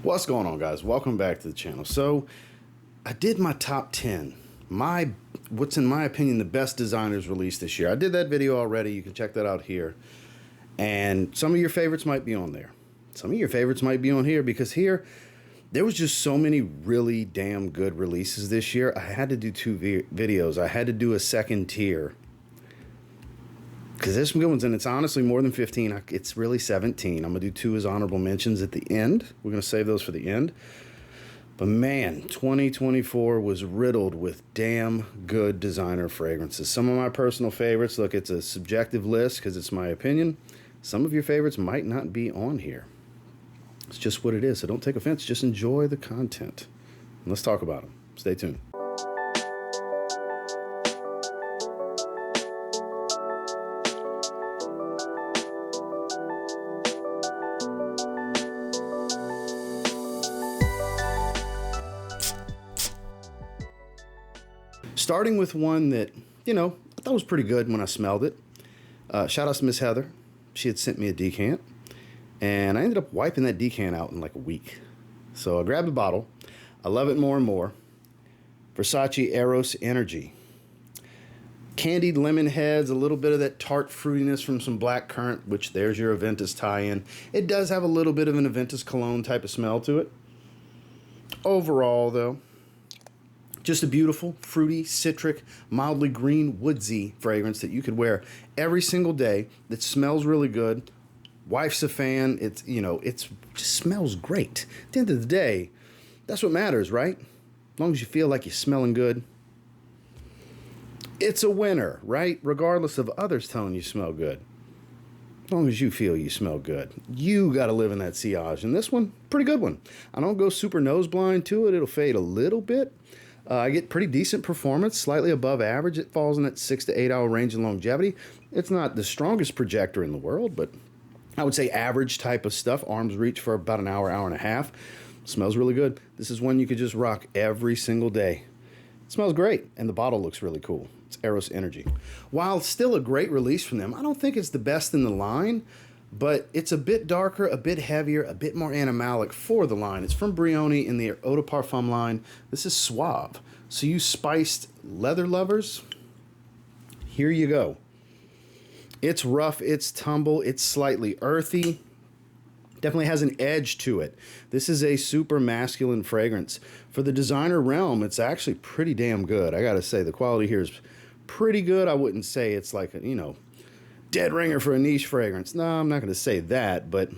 What's going on, guys? Welcome back to the channel. So I did my top 10, what's in my opinion the best designers released this year. I did that video already. You can check that out here, and some of your favorites might be on there. Some of your favorites might be on here, because here there was just so many really damn good releases this year. I had to do two videos. I had to do a second tier because there's some good ones, and it's honestly more than 15. It's really 17. I'm gonna do two as honorable mentions at the end. We're gonna save those for the end. But man, 2024 was riddled with damn good designer fragrances. Some of my personal favorites, look, it's a subjective list because it's my opinion. Some of your favorites might not be on here. It's just what it is, so don't take offense. Just enjoy the content. Let's talk about them. Stay tuned. Starting with one that, I thought was pretty good when I smelled it. Shout out to Miss Heather. She had sent me a decant, and I ended up wiping that decant out in like a week. So I grabbed a bottle. I love it more and more. Versace Eros Energy. Candied lemon heads, a little bit of that tart fruitiness from some black currant, which there's your Aventus tie-in. It does have a little bit of an Aventus cologne type of smell to it. Overall, though, just a beautiful, fruity, citric, mildly green, woodsy fragrance that you could wear every single day, that smells really good. Wife's a fan. It just smells great. At the end of the day, that's what matters, right? As long as you feel like you're smelling good. It's a winner, right? Regardless of others telling you smell good. As long as you feel you smell good. You got to live in that sillage. And this one, pretty good one. I don't go super nose blind to it. It'll fade a little bit. I get pretty decent performance, slightly above average. It falls in that 6 to 8 hour range in longevity. It's not the strongest projector in the world, but I would say average type of stuff. Arms reach for about an hour, hour and a half. Smells really good. This is one you could just rock every single day. It smells great, and the bottle looks really cool. It's Eros Energy. While still a great release from them, I don't think it's the best in the line, but it's a bit darker, a bit heavier, a bit more animalic for the line. It's from Brioni in the Eau de Parfum line. This is Suave. So you spiced leather lovers, here you go. It's rough, it's tumble, it's slightly earthy. Definitely has an edge to it. This is a super masculine fragrance. For the designer realm, it's actually pretty damn good. I gotta say, the quality here is pretty good. I wouldn't say it's like a, dead ringer for a niche fragrance. No, I'm not going to say that, but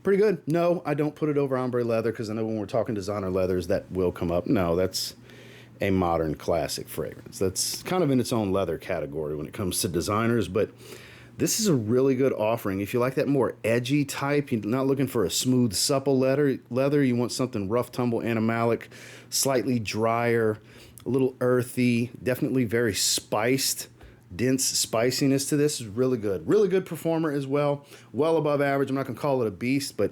pretty good. No, I don't put it over ombre leather, because I know when we're talking designer leathers, that will come up. No, that's a modern classic fragrance. That's kind of in its own leather category when it comes to designers, but this is a really good offering. If you like that more edgy type, you're not looking for a smooth, supple leather, you want something rough, tumble, animalic, slightly drier, a little earthy, definitely very spiced. Dense spiciness to this is really good. Really good performer as well. Well above average. I'm not going to call it a beast, but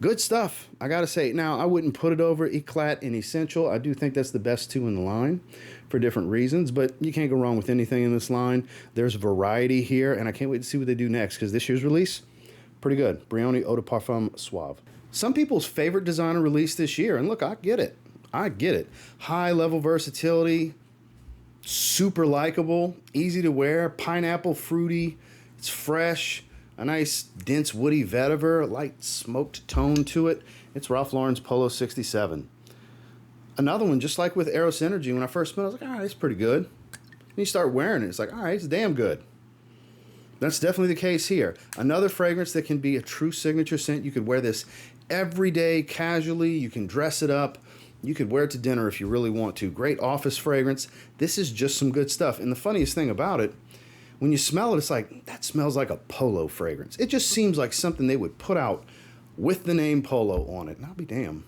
good stuff. I got to say, now I wouldn't put it over Eclat and Essential. I do think that's the best two in the line for different reasons, but you can't go wrong with anything in this line. There's variety here, and I can't wait to see what they do next, because this year's release, pretty good. Brioni Eau de Parfum Suave. Some people's favorite designer release this year, and look, I get it. I get it. High level versatility. Super likable, easy to wear, pineapple fruity, it's fresh, a nice dense woody vetiver, a light smoked tone to it. It's Ralph Lauren's Polo 67. Another one, just like with Eros Energy, when I first smelled it, I was like, all right, it's pretty good. Then you start wearing it, it's like, all right, it's damn good. That's definitely the case here. Another fragrance that can be a true signature scent. You could wear this every day casually. You can dress it up. You could wear it to dinner if you really want to. Great office fragrance. This is just some good stuff. And the funniest thing about it, when you smell it, it's like, that smells like a Polo fragrance. It just seems like something they would put out with the name Polo on it. And I'll be damned.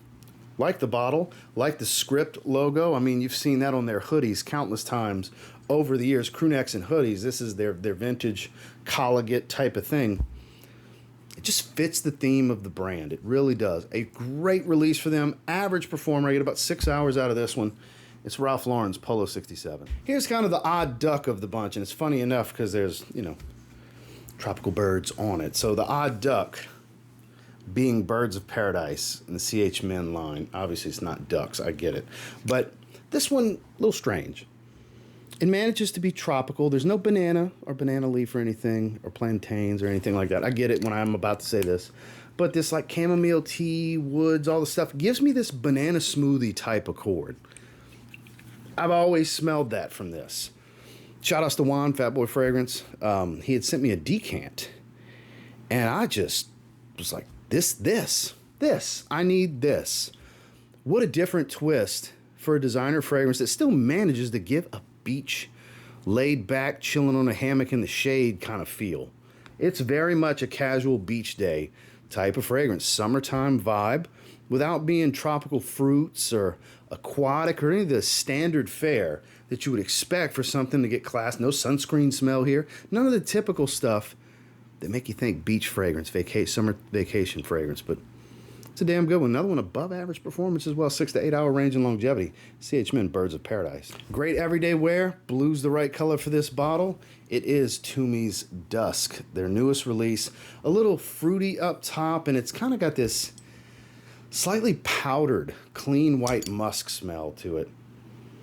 Like the bottle, like the script logo. I mean, you've seen that on their hoodies countless times over the years. Crew necks and hoodies. This is their vintage collegiate type of thing. It just fits the theme of the brand. It really does. A great release for them. Average performer. I get about 6 hours out of this one. It's Ralph Lauren's Polo 67. Here's kind of the odd duck of the bunch, and it's funny enough because there's, tropical birds on it. So the odd duck, being birds of paradise in the CH Men line. Obviously, it's not ducks. I get it. But this one, a little strange. It manages to be tropical. There's no banana or banana leaf or anything, or plantains or anything like that. I get it when I'm about to say this. But this like chamomile tea, woods, all the stuff gives me this banana smoothie type accord. I've always smelled that from this. Shout outs to Juan, Fat Boy Fragrance. He had sent me a decant. And I just was like, this. I need this. What a different twist for a designer fragrance that still manages to give a beach, laid back, chilling on a hammock in the shade kind of feel. It's very much a casual beach day type of fragrance, summertime vibe, without being tropical fruits or aquatic or any of the standard fare that you would expect for something to get class. No sunscreen smell here. None of the typical stuff that make you think beach fragrance, summer vacation fragrance, but it's a damn good one. Another one above average performance as well, 6 to 8 hour range and longevity. CH Men Birds of Paradise. Great everyday wear. Blue's the right color for this bottle. It is Tumi's Dusk, their newest release. A little fruity up top, and it's kind of got this slightly powdered, clean white musk smell to it.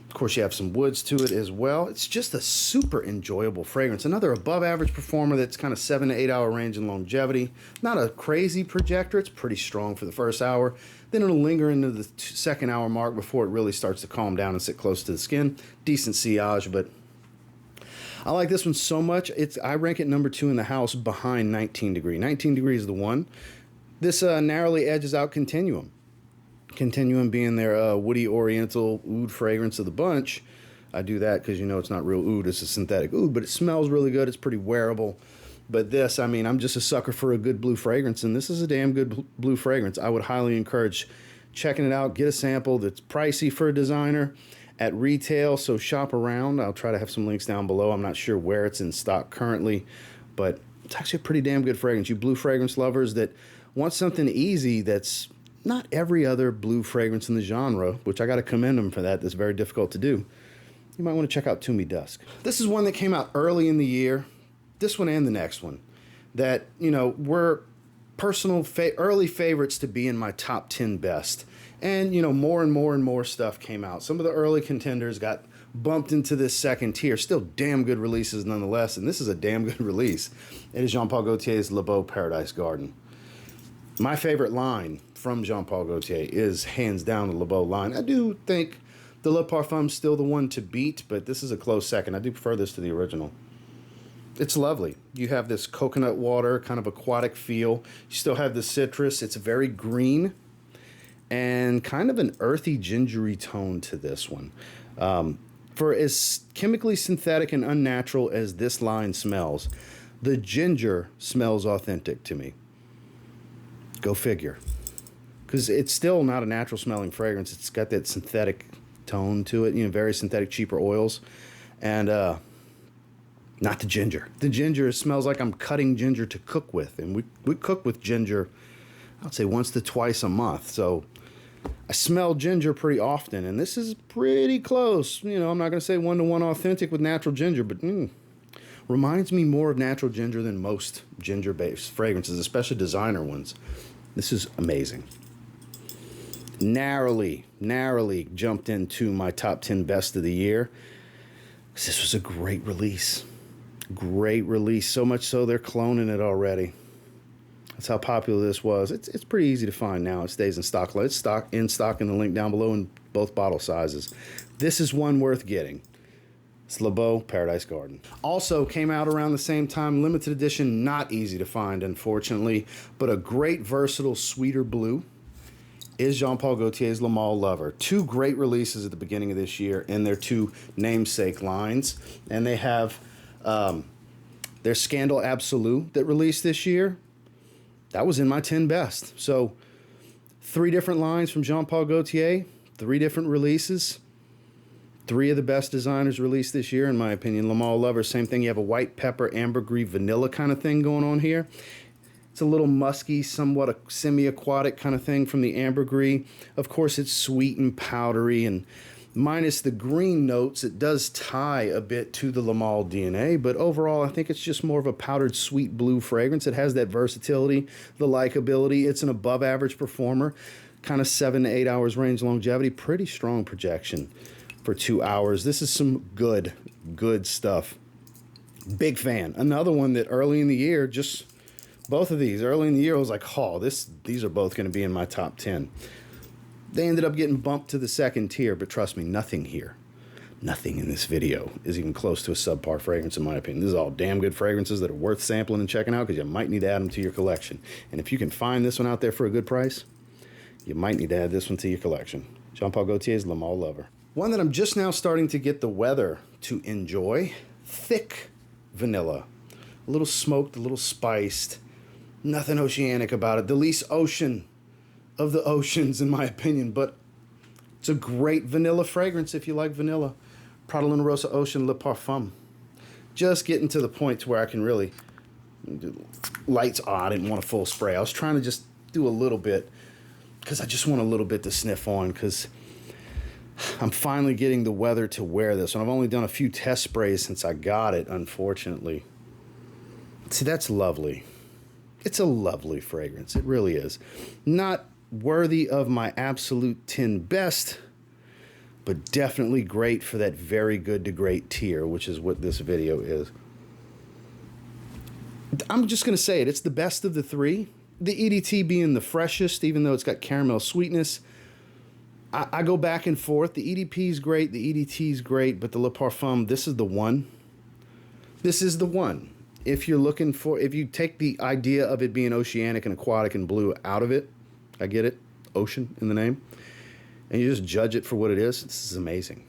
Of course, you have some woods to it as well. It's just a super enjoyable fragrance. Another above average performer that's kind of 7 to 8 hour range and longevity. Not a crazy projector. It's pretty strong for the first hour. Then it'll linger into the second hour mark before it really starts to calm down and sit close to the skin. Decent sillage, but I like this one so much. I rank it number 2 in the house behind 19 Degree. 19 Degree is the one. This narrowly edges out Continuum. Continuum being their woody oriental oud fragrance of the bunch. I do that because you know it's not real oud, it's a synthetic oud, but it smells really good. It's pretty wearable. But this, I mean, I'm just a sucker for a good blue fragrance, and this is a damn good blue fragrance. I would highly encourage checking it out. Get a sample. That's pricey for a designer at retail, so shop around. I'll try to have some links down below. I'm not sure where it's in stock currently, but it's actually a pretty damn good fragrance. You blue fragrance lovers that want something easy that's not every other blue fragrance in the genre, which I got to commend them for that. That's very difficult to do. You might want to check out Tumi Dusk. This is one that came out early in the year. This one and the next one that, you know, were personal early favorites to be in my top 10 best. And, you know, more and more stuff came out. Some of the early contenders got bumped into this second tier. Still damn good releases nonetheless, and this is a damn good release. It is Jean Paul Gaultier's Le Beau Paradise Garden. My favorite line from Jean Paul Gaultier is hands down the Le Beau line. I do think the Le Parfum's still the one to beat, but this is a close second. I do prefer this to the original. It's lovely. You have this coconut water, kind of aquatic feel. You still have the citrus. It's very green and kind of an earthy, gingery tone to this one. For as chemically synthetic and unnatural as this line smells, the ginger smells authentic to me. Go figure. Because it's still not a natural smelling fragrance. It's got that synthetic tone to it, you know, very synthetic, cheaper oils. And not the ginger. The ginger smells like I'm cutting ginger to cook with. And we cook with ginger, I'd say once to twice a month. So I smell ginger pretty often. And this is pretty close. You know, I'm not going to say 1-to-1 authentic with natural ginger, but reminds me more of natural ginger than most ginger-based fragrances, especially designer ones. This is amazing. Narrowly jumped into my top 10 best of the year. This was a great release. Great release. So much so they're cloning it already. That's how popular this was. It's pretty easy to find now. It stays in stock. It's in stock in the link down below in both bottle sizes. This is one worth getting. It's Le Beau Paradise Garden. Also came out around the same time, limited edition, not easy to find, unfortunately, but a great versatile sweeter blue is Jean Paul Gaultier's Le Male Lover. 2 great releases at the beginning of this year in their 2 namesake lines. And they have their Scandal Absolute that released this year. That was in my 10 best. So 3 different lines from Jean Paul Gaultier, 3 different releases. 3 of the best designers released this year, in my opinion. Le Male Lover, same thing. You have a white pepper, ambergris, vanilla kind of thing going on here. It's a little musky, somewhat a semi-aquatic kind of thing from the ambergris. Of course, it's sweet and powdery and Minus the green notes, it does tie a bit to the Le Male DNA, but overall I think it's just more of a powdered sweet blue fragrance. It has that versatility, the likability. It's an above average performer, kind of 7 to 8 hours range longevity, pretty strong projection for 2 hours. This is some good stuff. Big fan. Another one that early in the year, just both of these early in the year, I was like, oh, these are both going to be in my top 10. They ended up getting bumped to the second tier, but trust me, nothing here, nothing in this video is even close to a subpar fragrance in my opinion. This is all damn good fragrances that are worth sampling and checking out because you might need to add them to your collection. And if you can find this one out there for a good price, you might need to add this one to your collection. Jean-Paul Gaultier's Le Male Lover. One that I'm just now starting to get the weather to enjoy, thick vanilla. A little smoked, a little spiced. Nothing oceanic about it. The least ocean of the oceans, in my opinion, but it's a great vanilla fragrance if you like vanilla. Prada Rossa Ocean Le Parfum. Just getting to the point to where I can really... Lights on. I didn't want a full spray. I was trying to just do a little bit because I just want a little bit to sniff on because I'm finally getting the weather to wear this. And I've only done a few test sprays since I got it, unfortunately. See, that's lovely. It's a lovely fragrance. It really is. Not worthy of my absolute 10 best, but definitely great for that very good to great tier, which is what this video is. I'm just going to say it. It's the best of the three. The EDT being the freshest, even though it's got caramel sweetness. I go back and forth. The EDP is great. The EDT is great. But the Le Parfum, this is the one. This is the one. If you're looking for... If you take the idea of it being oceanic and aquatic and blue out of it, I get it. Ocean in the name. And you just judge it for what it is. This is amazing.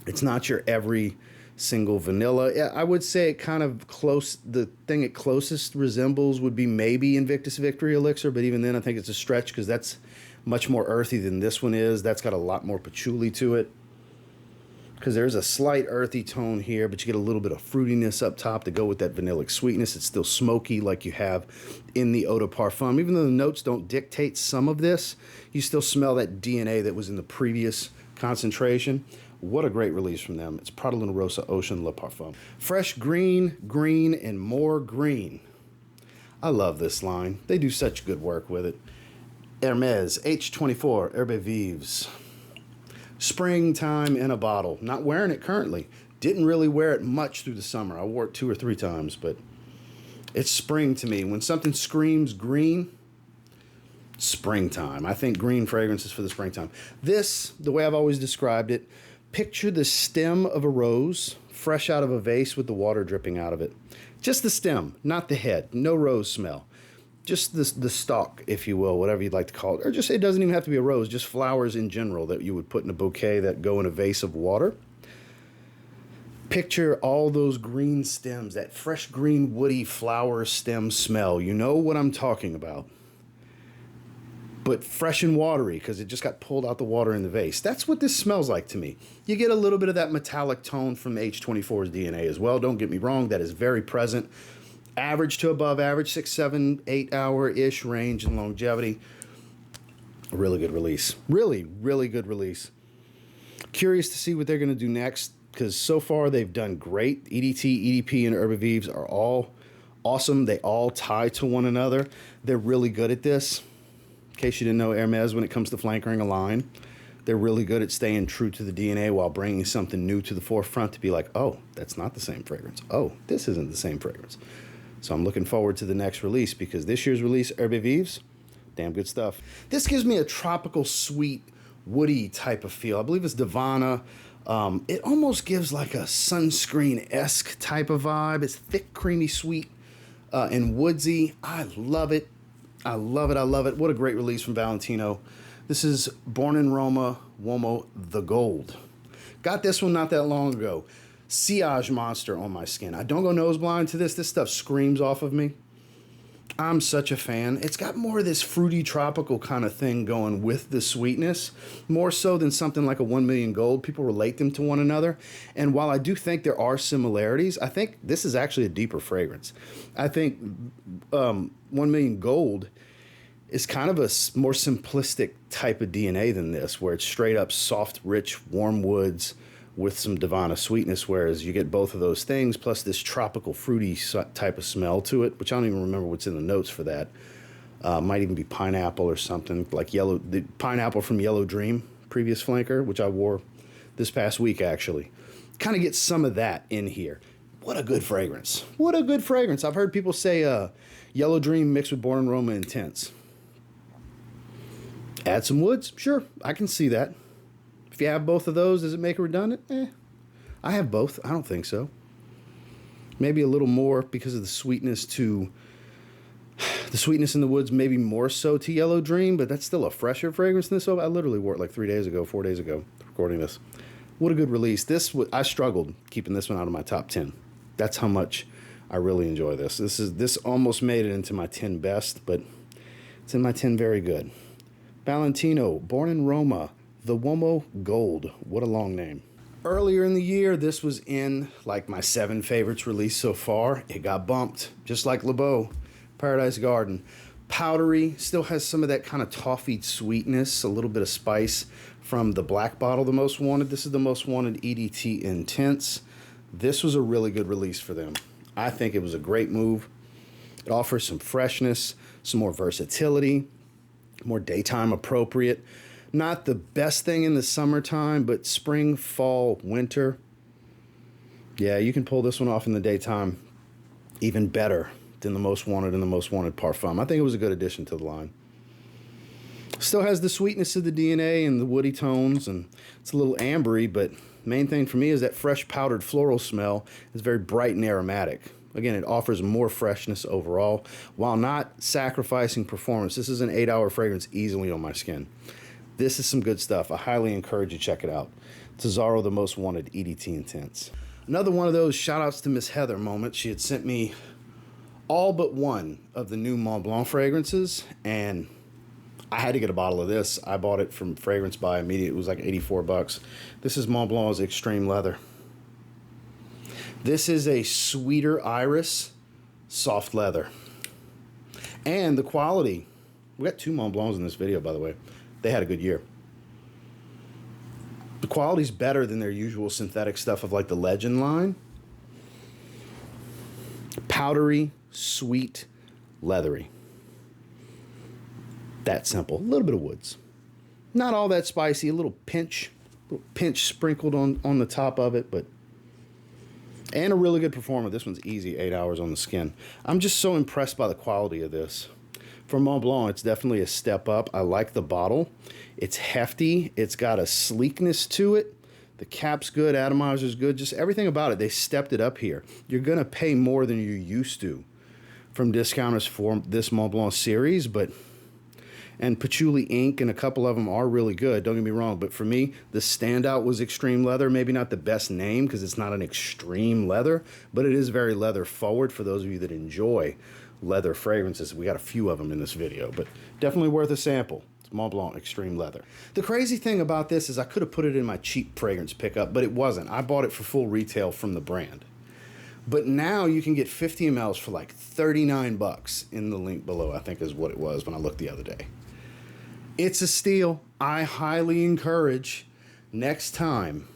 It's not your every single vanilla. I would say it kind of close... The thing it closest resembles would be maybe Invictus Victory Elixir. But even then, I think it's a stretch because that's much more earthy than this one is. That's got a lot more patchouli to it. Because there's a slight earthy tone here, but you get a little bit of fruitiness up top to go with that vanillic sweetness. It's still smoky like you have in the Eau de Parfum. Even though the notes don't dictate some of this, you still smell that DNA that was in the previous concentration. What a great release from them. It's Prada Rossa Ocean Le Parfum. Fresh green, green, and more green. I love this line. They do such good work with it. Hermes H24 Herbe Vives. Springtime in a bottle. Not wearing it currently. Didn't really wear it much through the summer. I wore it 2 or 3 times, but it's spring to me. When something screams green, springtime. I think green fragrances for the springtime. This, the way I've always described it, picture the stem of a rose fresh out of a vase with the water dripping out of it. Just the stem, not the head. No rose smell. Just the stalk, if you will, whatever you'd like to call it. Or just, it doesn't even have to be a rose, just flowers in general that you would put in a bouquet that go in a vase of water. Picture all those green stems, that fresh green woody flower stem smell. You know what I'm talking about. But fresh and watery because it just got pulled out the water in the vase. That's what this smells like to me. You get a little bit of that metallic tone from H24's DNA as well. Don't get me wrong, that is very present. Average to above average, 6, 7, 8 hour-ish range in longevity. A really good release. Really, really good release. Curious to see what they're going to do next because so far they've done great. EDT, EDP, and Herbe Vives are all awesome. They all tie to one another. They're really good at this. In case you didn't know, Hermes, when it comes to flankering a line, they're really good at staying true to the DNA while bringing something new to the forefront to be like, oh, that's not the same fragrance. Oh, this isn't the same fragrance. So I'm looking forward to the next release because this year's release, Herbe Vives, damn good stuff. This gives me a tropical, sweet, woody type of feel. I believe it's Divana. It almost gives like a sunscreen-esque type of vibe. It's thick, creamy, sweet, and woodsy. I love it. I love it. I love it. What a great release from Valentino. This is Born in Roma, Uomo, the Gold. Got this one not that long ago. Sillage monster on my skin. I don't go nose blind to this. This stuff screams off of me. I'm such a fan. It's got more of this fruity tropical kind of thing going with the sweetness, more so than something like a 1 Million Gold. People relate them to one another. And while I do think there are similarities, I think this is actually a deeper fragrance. I think 1 Million Gold is kind of a more simplistic type of DNA than this, where it's straight up soft, rich, warm woods with some Divana sweetness, whereas you get both of those things, plus this tropical, fruity type of smell to it, which I don't even remember what's in the notes for that. Might even be pineapple or something, like the pineapple from Yellow Dream, previous flanker, which I wore this past week, actually. Kind of get some of that in here. What a good fragrance. What a good fragrance. I've heard people say Yellow Dream mixed with Born in Roma Intense. Add some woods? Sure, I can see that. If you have both of those, does it make it redundant? I have both. I don't think so. Maybe a little more because of the sweetness in the woods, maybe more so to Yellow Dream, but that's still a fresher fragrance than this. So I literally wore it like 4 days ago, recording this. What a good release. I struggled keeping this one out of my top 10. That's how much I really enjoy this. This almost made it into my 10 best, but it's in my 10 very good. Valentino, Born in Roma, the Uomo Gold. What a long name. Earlier in the year, this was in like my 7 favorites released so far. It got bumped, just like Le Beau, Paradise Garden. Powdery, still has some of that kind of toffee sweetness, a little bit of spice from the black bottle, the Most Wanted. This is the Most Wanted EDT Intense. This was a really good release for them. I think it was a great move. It offers some freshness, some more versatility, more daytime appropriate. Not the best thing in the summertime, but spring, fall, winter. Yeah, you can pull this one off in the daytime even better than the Most Wanted and the Most Wanted Parfum. I think it was a good addition to the line. Still has the sweetness of the DNA and the woody tones, and it's a little ambery, but main thing for me is that fresh powdered floral smell is very bright and aromatic. Again, it offers more freshness overall while not sacrificing performance. This is an 8-hour fragrance easily on my skin. This is some good stuff. I highly encourage you to check it out. It's Azzaro, the Most Wanted EDT Intense. Another one of those shout outs to Miss Heather moments. She had sent me all but one of the new Mont Blanc fragrances, and I had to get a bottle of this. I bought it from Fragrance Buy immediately. It was like 84 bucks. This is Mont Blanc's Extreme Leather. This is a sweeter iris, soft leather. And the quality, we got 2 Mont Blancs in this video, by the way. They had a good year. The quality's better than their usual synthetic stuff of like the Legend line. Powdery, sweet, leathery. That simple. A little bit of woods. Not all that spicy. A little pinch sprinkled on the top of it, but and a really good performer. This one's easy, 8 hours on the skin. I'm just so impressed by the quality of this. For Mont Blanc, it's definitely a step up. I like the bottle. It's hefty. It's got a sleekness to it. The cap's good. Atomizer's good. Just everything about it. They stepped it up here. You're going to pay more than you're used to from discounters for this Mont Blanc series, and Patchouli Ink and a couple of them are really good, don't get me wrong, but for me, the standout was Extreme Leather. Maybe not the best name because it's not an extreme leather, but it is very leather forward for those of you that enjoy leather fragrances. We got a few of them in this video, but definitely worth a sample. It's Mont Blanc Extreme Leather. The crazy thing about this is I could have put it in my cheap fragrance pickup, but it wasn't. I bought it for full retail from the brand. But now you can get 50 mLs for like 39 bucks in the link below, I think is what it was when I looked the other day. It's a steal. I highly encourage next time.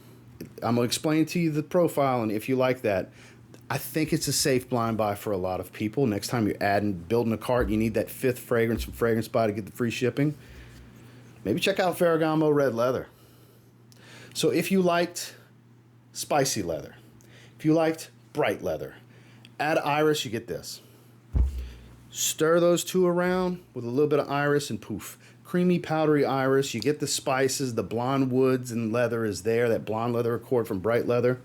I'm going to explain to you the profile, and if you like that, I think it's a safe blind buy for a lot of people. Next time you're building a cart, you need that 5th fragrance from Fragrance Buy to get the free shipping. Maybe check out Ferragamo Red Leather. So if you liked spicy leather, if you liked bright leather, add iris, you get this. Stir those two around with a little bit of iris and poof. Creamy powdery iris, you get the spices, the blonde woods and leather is there, that blonde leather accord from bright leather.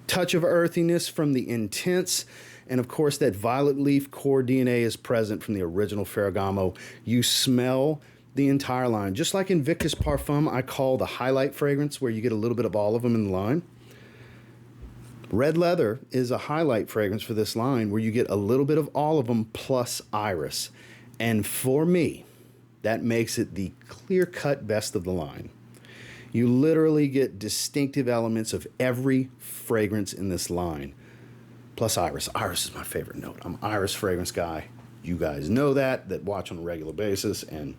Touch of earthiness from the intense, and of course that violet leaf core DNA is present from the original Ferragamo. You smell the entire line. Just like Invictus Parfum, I call the highlight fragrance where you get a little bit of all of them in the line. Red Leather is a highlight fragrance for this line where you get a little bit of all of them plus iris. And for me, that makes it the clear-cut best of the line. You literally get distinctive elements of every fragrance in this line. Plus iris. Iris is my favorite note. I'm an iris fragrance guy You guys know that watch on a regular basis, and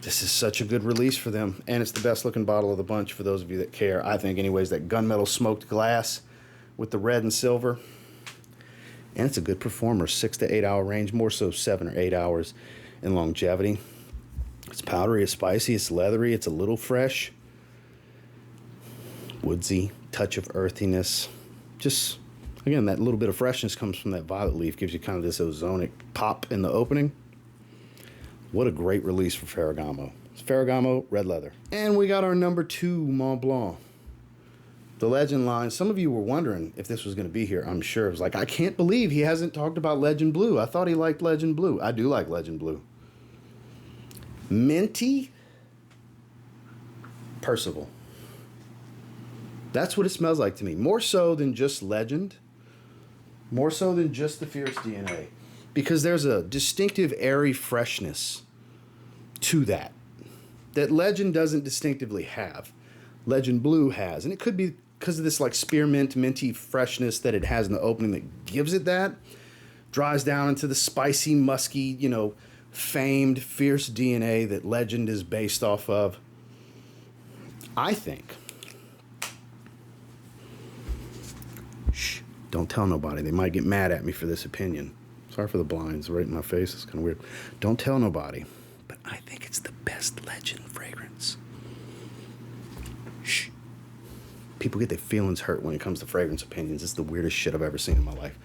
this is such a good release for them. And it's the best looking bottle of the bunch for those of you that care. I think anyways, that gunmetal smoked glass with the red and silver. And it's a good performer, 6 to 8 hour range, more so 7 or 8 hours in longevity. It's powdery, it's spicy, it's leathery, it's a little fresh. Woodsy, touch of earthiness. Just, again, that little bit of freshness comes from that violet leaf, gives you kind of this ozonic pop in the opening. What a great release for Ferragamo. It's Ferragamo Red Leather. And we got our number 2 Mont Blanc. The Legend line. Some of you were wondering if this was going to be here, I'm sure. It was like, I can't believe he hasn't talked about Legend Blue. I thought he liked Legend Blue. I do like Legend Blue. Minty Percival. That's what it smells like to me. More so than just Legend. More so than just the Fierce DNA. Because there's a distinctive airy freshness to that Legend doesn't distinctively have. Legend Blue has. And it could be because of this like spearmint, minty freshness that it has in the opening that gives it that. Dries down into the spicy, musky, you know, famed Fierce DNA that Legend is based off of. I think. Shh, don't tell nobody. They might get mad at me for this opinion. Sorry for the blinds right in my face. It's kind of weird. Don't tell nobody. But I think it's the best Legend fragrance. Shh. People get their feelings hurt when it comes to fragrance opinions. It's the weirdest shit I've ever seen in my life.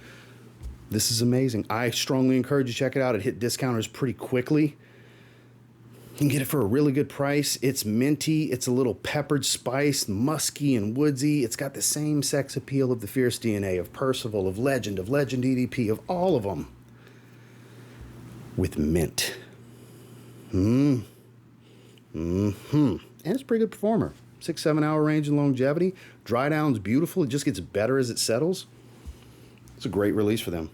This is amazing. I strongly encourage you to check it out. It hit discounters pretty quickly. You can get it for a really good price. It's minty. It's a little peppered spice, musky and woodsy. It's got the same sex appeal of the Fierce DNA, of Percival, of Legend EDP, of all of them. With mint. And it's a pretty good performer. 6-7 hour range in longevity. Dry down's beautiful. It just gets better as it settles. It's a great release for them.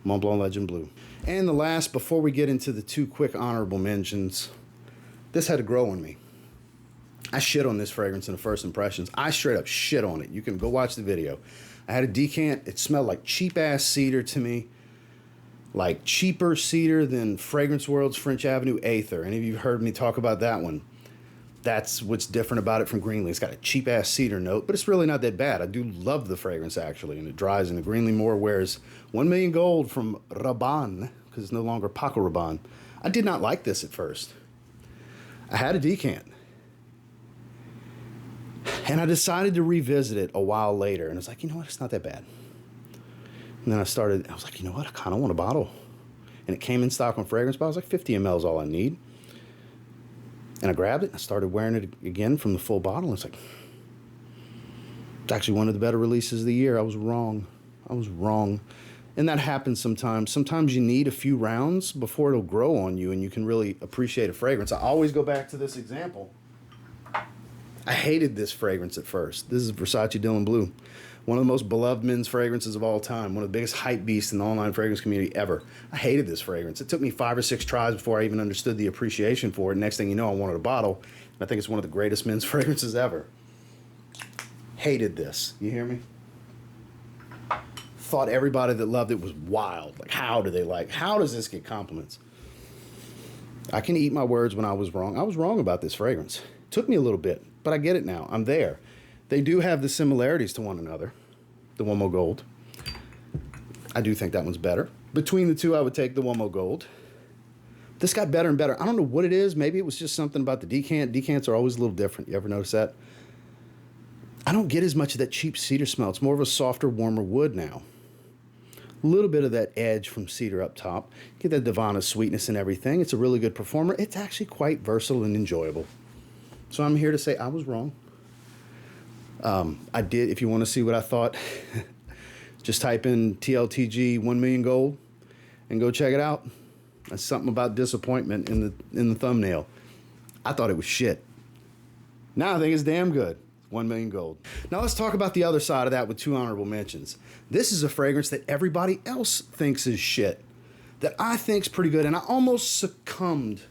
Mont Blanc Legend Blue. And the last, before we get into the 2 quick honorable mentions, this had to grow on me. I shit on this fragrance in the first impressions. I straight up shit on it. You can go watch the video. I had a decant. It smelled like cheap ass cedar to me. Like cheaper cedar than Fragrance World's French Avenue Aether. Any of you heard me talk about that one? That's what's different about it from Greenlee. It's got a cheap ass cedar note, but it's really not that bad. I do love the fragrance actually, and it dries in the Greenlee more, whereas 1 Million Gold from Rabanne, because it's no longer Paco Rabanne. I did not like this at first. I had a decant. And I decided to revisit it a while later, and I was like, you know what, it's not that bad. And then I was like, you know what, I kind of want a bottle. And it came in stock on fragrance bottles, like 50 ml is all I need. And I grabbed it, and I started wearing it again from the full bottle. And it's like, it's actually one of the better releases of the year. I was wrong. And that happens sometimes. Sometimes you need a few rounds before it'll grow on you and you can really appreciate a fragrance. I always go back to this example. I hated this fragrance at first. This is Versace Dylan Blue. One of the most beloved men's fragrances of all time. One of the biggest hype beasts in the online fragrance community ever. I hated this fragrance. It took me 5 or 6 tries before I even understood the appreciation for it. Next thing you know, I wanted a bottle. And I think it's one of the greatest men's fragrances ever. Hated this. You hear me? Thought everybody that loved it was wild. Like, how does this get compliments? I can eat my words when I was wrong. I was wrong about this fragrance. It took me a little bit, but I get it now. I'm there. They do have the similarities to one another. The Uomo Gold. I do think that one's better. Between the two, I would take the Uomo Gold. This got better and better. I don't know what it is. Maybe it was just something about the decant. Decants are always a little different. You ever notice that? I don't get as much of that cheap cedar smell. It's more of a softer, warmer wood now. A little bit of that edge from cedar up top. Get that Divana sweetness and everything. It's a really good performer. It's actually quite versatile and enjoyable. So I'm here to say I was wrong. I did, if you want to see what I thought, just type in TLTG 1 Million Gold and go check it out. That's something about disappointment in the thumbnail. I thought it was shit. Now I think it's damn good. 1 Million Gold. Now let's talk about the other side of that with 2 honorable mentions. This is a fragrance that everybody else thinks is shit, that I think's pretty good, and I almost succumbed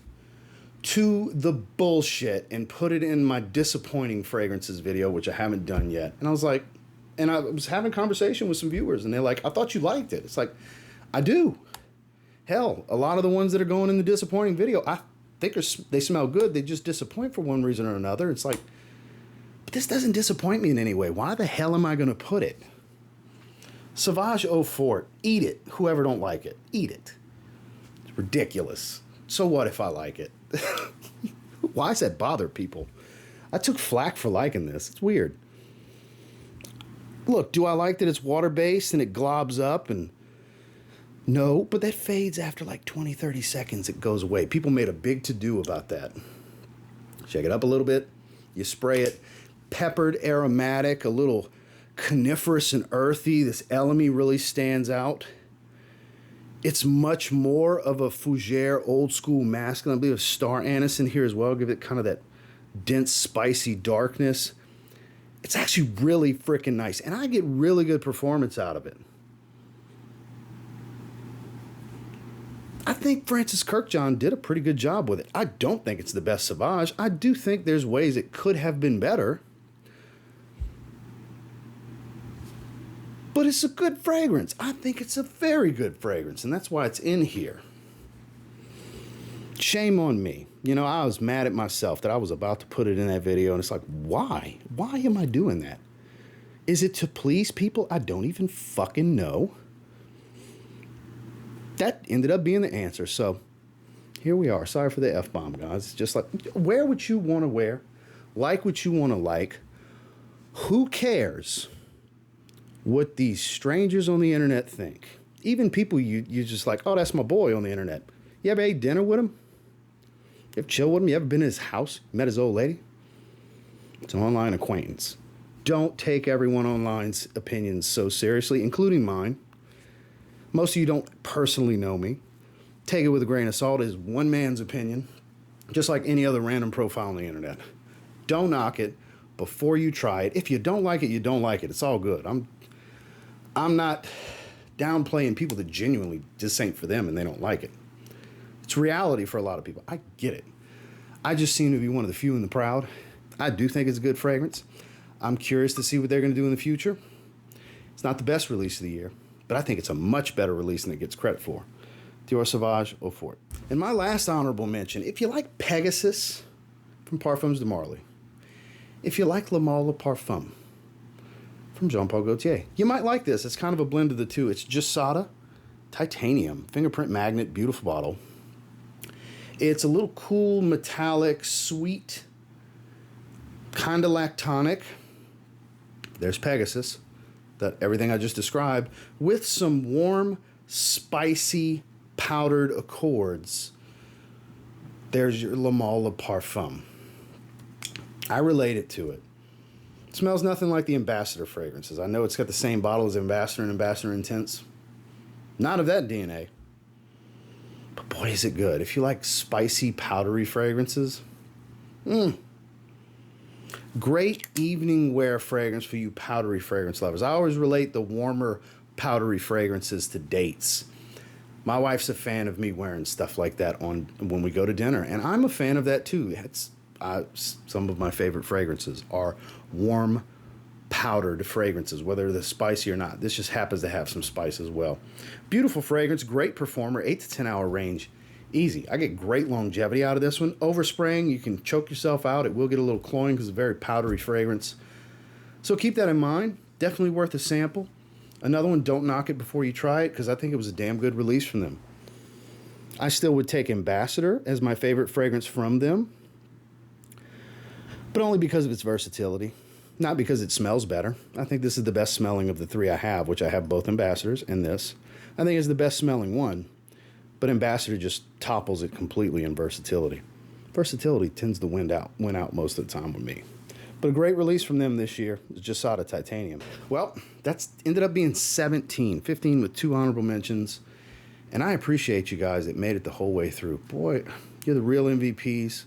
to the bullshit and put it in my disappointing fragrances video, which I haven't done yet. And I was like, and I was having a conversation with some viewers, and they're like, I thought you liked it. It's like, I do. Hell, a lot of the ones that are going in the disappointing video, I think they smell good. They just disappoint for one reason or another. It's like, but this doesn't disappoint me in any way. Why the hell am I going to put it? Sauvage Eau Forte. Eat it. Whoever don't like it, eat it. It's ridiculous. So what if I like it? Why does that bother people? I took flack for liking this. It's weird. Look, do I like that it's water-based and it globs up? And no, but that fades after like 20, 30 seconds. It goes away. People made a big to-do about that. Shake it up a little bit. You spray it. Peppered, aromatic, a little coniferous and earthy. This elemi really stands out. It's much more of a fougere, old school masculine. I believe a star anise in here as well. Give it kind of that dense, spicy darkness. It's actually really freaking nice. And I get really good performance out of it. I think Francis Kirkjohn did a pretty good job with it. I don't think it's the best Sauvage. I do think there's ways it could have been better. But it's a good fragrance. I think it's a very good fragrance, and that's why it's in here. Shame on me. You know, I was mad at myself that I was about to put it in that video, and it's like, why? Why am I doing that? Is it to please people I don't even fucking know? That ended up being the answer, so here we are. Sorry for the F-bomb, guys. It's just like, wear what you want to wear. Like what you want to like. Who cares what these strangers on the internet think? Even people you just like, oh, that's my boy on the internet. You ever ate dinner with him? You ever chill with him? You ever been to his house? Met his old lady? It's an online acquaintance. Don't take everyone online's opinions so seriously, including mine. Most of you don't personally know me. Take it with a grain of salt. It is one man's opinion, just like any other random profile on the internet. Don't knock it before you try it. If you don't like it, you don't like it. It's all good. I'm not downplaying people that genuinely just ain't for them and they don't like it. It's reality for a lot of people. I get it. I just seem to be one of the few and the proud. I do think it's a good fragrance. I'm curious to see what they're going to do in the future. It's not the best release of the year, but I think it's a much better release than it gets credit for. Dior Sauvage Eau Forte. And my last honorable mention, if you like Pegasus from Parfums de Marly, if you like Le Male Parfum from Jean-Paul Gaultier, you might like this. It's kind of a blend of the two. It's Gisada Titanium, fingerprint magnet, beautiful bottle. It's a little cool, metallic, sweet, kind of lactonic. There's Pegasus, that everything I just described, with some warm, spicy, powdered accords. There's your Le Male Parfum. I relate it to it. It smells nothing like the Ambassador fragrances. I know it's got the same bottle as Ambassador and Ambassador Intense. Not of that DNA. But boy, is it good. If you like spicy, powdery fragrances, great evening wear fragrance for you powdery fragrance lovers. I always relate the warmer, powdery fragrances to dates. My wife's a fan of me wearing stuff like that on when we go to dinner, and I'm a fan of that too. Some of my favorite fragrances are warm, powdered fragrances, whether they're spicy or not. This just happens to have some spice as well. Beautiful fragrance, great performer, 8 to 10 hour range, easy. I get great longevity out of this one. Overspraying, you can choke yourself out. It will get a little cloying because it's a very powdery fragrance. So keep that in mind. Definitely worth a sample. Another one, don't knock it before you try it, because I think it was a damn good release from them. I still would take Ambassador as my favorite fragrance from them, but only because of its versatility, not because it smells better. I think this is the best smelling of the three I have, which I have both Ambassadors and this. I think it's the best smelling one, but Ambassador just topples it completely in versatility. Versatility tends to win out most of the time with me. But a great release from them this year is Gisada Titanium. Well, that's ended up being 15 with 2 honorable mentions. And I appreciate you guys that made it the whole way through. Boy, you're the real MVPs.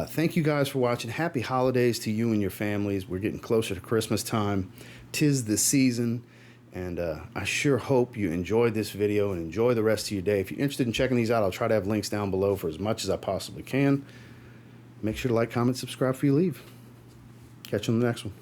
Thank you guys for watching. Happy holidays to you and your families. We're getting closer to Christmas time. 'Tis the season. And I sure hope you enjoyed this video and enjoy the rest of your day. If you're interested in checking these out, I'll try to have links down below for as much as I possibly can. Make sure to like, comment, subscribe before you leave. Catch you on the next one.